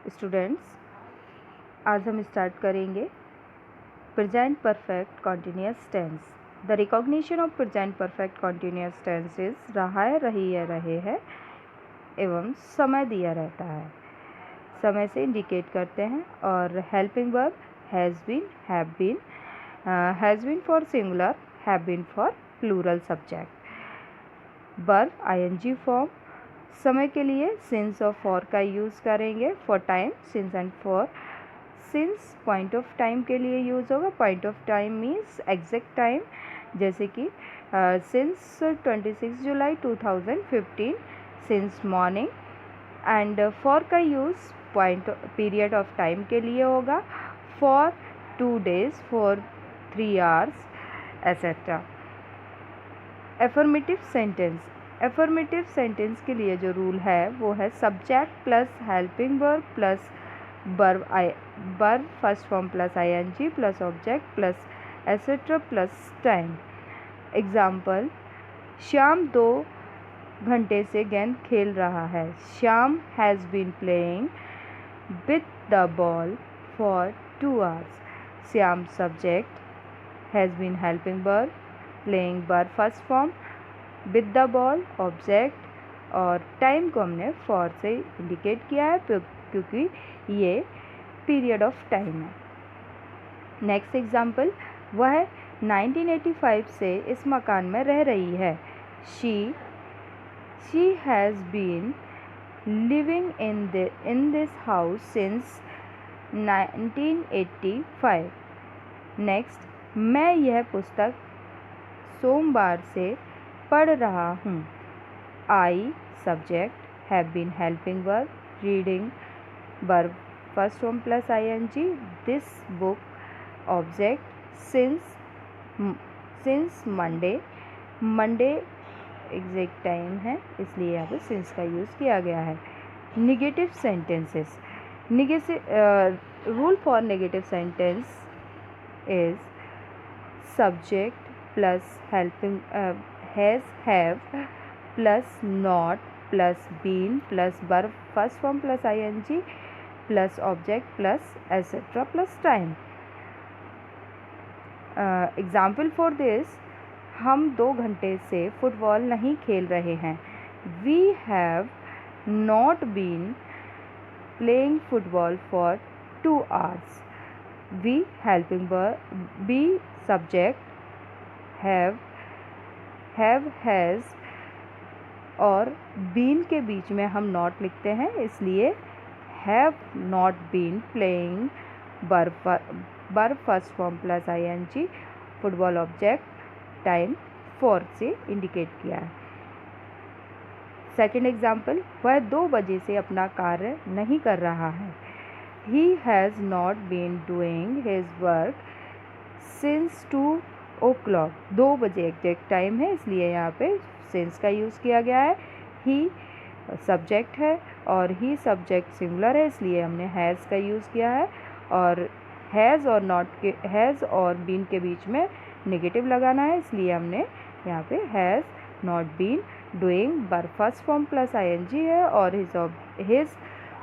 Students, आज हम start करेंगे present perfect continuous tense. The recognition of present perfect continuous tense is रहा है, रही है, रहे हैं एवं समय दिया रहता है, समय से इंडिकेट करते हैं। और helping verb has been, have been, has been for singular, have been for plural subject. Verb ING form, समय के लिए सिंस और फॉर का यूज़ करेंगे। For time since and for. Since point of time के लिए यूज़ होगा। Point of time means exact time, जैसे कि since 26 July 2015, since morning. And for का यूज़ पीरियड ऑफ टाइम के लिए होगा। For 2 days, for 3 hours, etcetera. Affirmative sentence, affirmative sentence के लिए जो रूल है वो है subject plus helping verb plus verb first form plus ING plus object plus etcetera plus time. Example, Shyam 2 घंटे से गेंद खेल रहा है। Shyam has been playing with the ball for 2 hours। Shyam subject, has been helping verb, playing verb first form, with the ball object, और time को हमने for से इंडिकेट किया है क्योंकि ये पीरियड ऑफ टाइम है। नेक्स्ट एग्जाम्पल, वह 1985 से इस मकान में रह रही है। She has been living in this house since 1985। Next, मैं यह पुस्तक सोमवार से पढ़ रहा हूँ। I subject, have been helping verb, reading verb first form plus ING, this book object, since Monday exact time है इसलिए यहाँ पे सिंस का यूज़ किया गया है। Negative sentences, rule for negative sentence is subject plus helping has, have plus not plus been plus verb first form plus ING plus object plus etcetera plus time. Example for this, हम 2 घंटे से football नहीं खेल रहे हैं। We have not been playing football for 2 hours। We helping verb, be subject, have has और been के बीच में हम नॉट लिखते हैं इसलिए have not been playing verb first form plus ING, football object, time for से इंडिकेट किया है। सेकेंड एग्जाम्पल, वह 2 बजे से अपना कार्य नहीं कर रहा है। He has not been doing his work since 2 o'clock। 2 बजे एग्जैक्ट टाइम है इसलिए यहाँ पे सिंस का यूज़ किया गया है। ही सब्जेक्ट है और ही सब्जेक्ट सिंगुलर है इसलिए हमने हैज़ का यूज़ किया है। और हैज़ और नॉट के, हैज़ और बीन के बीच में नेगेटिव लगाना है इसलिए हमने यहाँ पे has not been doing verb first form plus ING है और हिज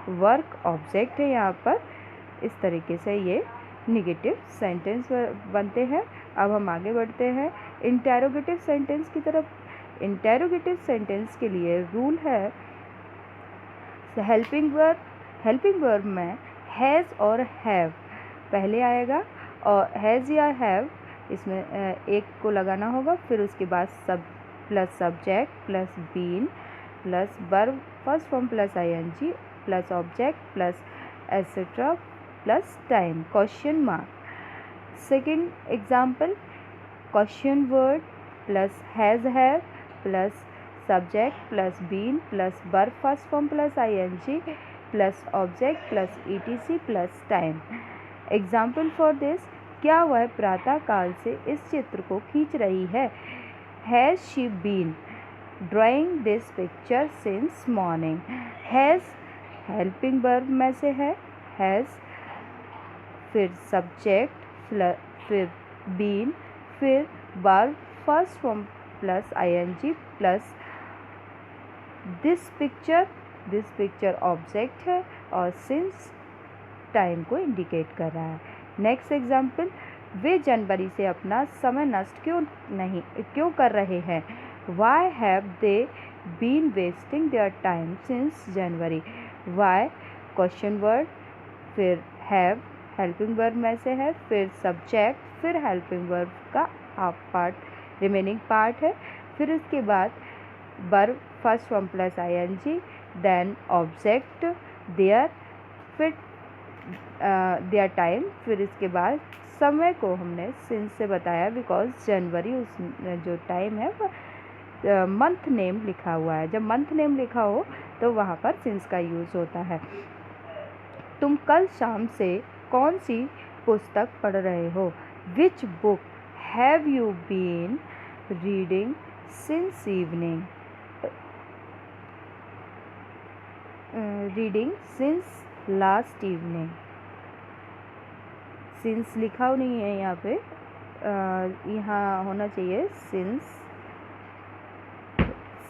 वर्क ऑब्जेक्ट है यहाँ पर। इस तरीके से ये निगेटिव सेंटेंस बनते हैं। अब हम आगे बढ़ते हैं इंटेरोगेटिव सेंटेंस की तरफ। इंटेरोगेटिव सेंटेंस के लिए रूल है हेल्पिंग वर्ब में हैज़ और हैव पहले आएगा और हैज़ या हैव इसमें एक को लगाना होगा, फिर उसके बाद plus subject plus been plus verb first form plus ING plus object plus etcetera plus time, question mark. Second example, question word plus has, have plus subject plus been plus verb first form plus ING plus object plus ETC plus time. Example for this, क्या वह प्रातः काल से इस चित्र को खींच रही है। Has she been drawing this picture since morning. Has helping verb में से है, हैज़, फिर सब्जेक्ट, फिर बीन, फिर verb first form plus ING plus this picture this picture object है और सिंस टाइम को इंडिकेट कर रहा है। नेक्स्ट एग्जाम्पल, वे जनवरी से अपना समय नष्ट क्यों कर रहे हैं? Why have they been wasting their time since January? Why question word, फिर हैव हेल्पिंग वर्ब में से है, फिर सब्जेक्ट, फिर हेल्पिंग वर्ब का हाफ पार्ट रिमेनिंग पार्ट है, फिर इसके बाद verb first form plus ING, then object their, फिर देयर टाइम, फिर इसके बाद समय को हमने सिंस से बताया बिकॉज जनवरी उस जो टाइम है वह मंथ नेम लिखा हुआ है। जब मंथ नेम लिखा हो तो वहाँ पर सिंस का यूज़ होता है। तुम कल शाम से कौन सी पुस्तक पढ़ रहे हो? Which book have you been reading since evening? Reading since last evening. Since लिखा नहीं है यहाँ पे, यहाँ होना चाहिए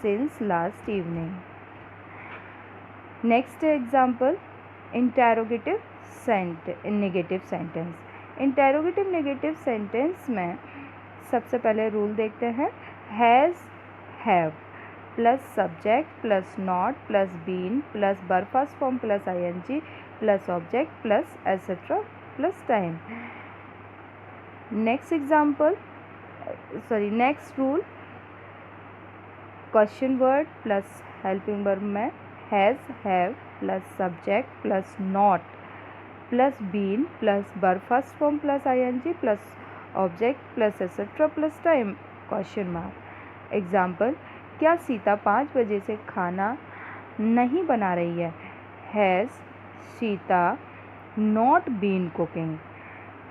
since last evening. Next example, interrogative negative sentence. Interrogative negative sentence में सबसे पहले रूल देखते हैं, has have plus subject plus not plus been plus verb first form plus ING plus object plus etcetera plus time. Next rule, question word plus helping verb में has have plus subject plus not plus been plus verb first form plus ING plus object plus etcetera plus time question mark. Example, क्या सीता 5 बजे से खाना नहीं बना रही है? Has Sita not been cooking?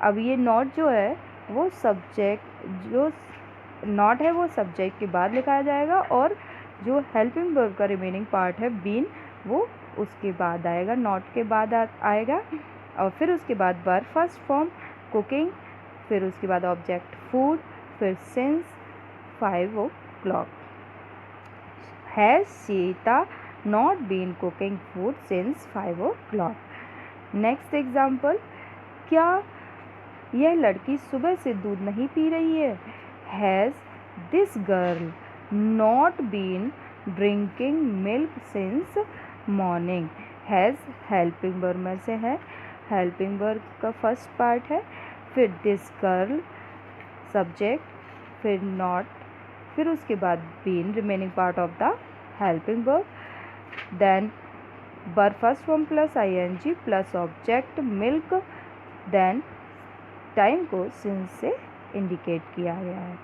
अब ये नॉट जो है वो सब्जेक्ट, जो नॉट है वो सब्जेक्ट के बाद लिखाया जाएगा और जो हेल्पिंग वर्ब का रिमेनिंग पार्ट है बीन वो उसके बाद आएगा, नॉट के बाद आएगा। और फिर उसके बाद वर्ब फर्स्ट फॉर्म कुकिंग, फिर उसके बाद ऑब्जेक्ट फूड, फिर since 5 o'clock। Has Sita not been cooking food since 5 o'clock। Next example, क्या यह लड़की सुबह से दूध नहीं पी रही है? Has this girl not been drinking milk since morning? Has helping verb में से है, हेल्पिंग वर्ब का फर्स्ट पार्ट है, फिर दिस गर्ल सब्जेक्ट, फिर नॉट, फिर उसके बाद been remaining part of the helping verb, then verb first form plus ING plus object milk, then time को सिंस से इंडिकेट किया गया है।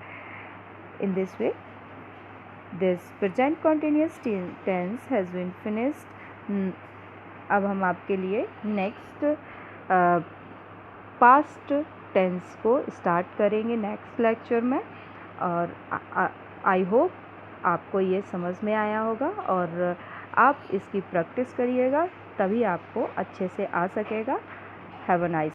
In this way this present continuous tense has been finished. अब हम आपके लिए नेक्स्ट पास्ट टेंस को स्टार्ट करेंगे नेक्स्ट लेक्चर में, और आई होप आपको ये समझ में आया होगा और आप इसकी प्रैक्टिस करिएगा तभी आपको अच्छे से आ सकेगा। Have a nice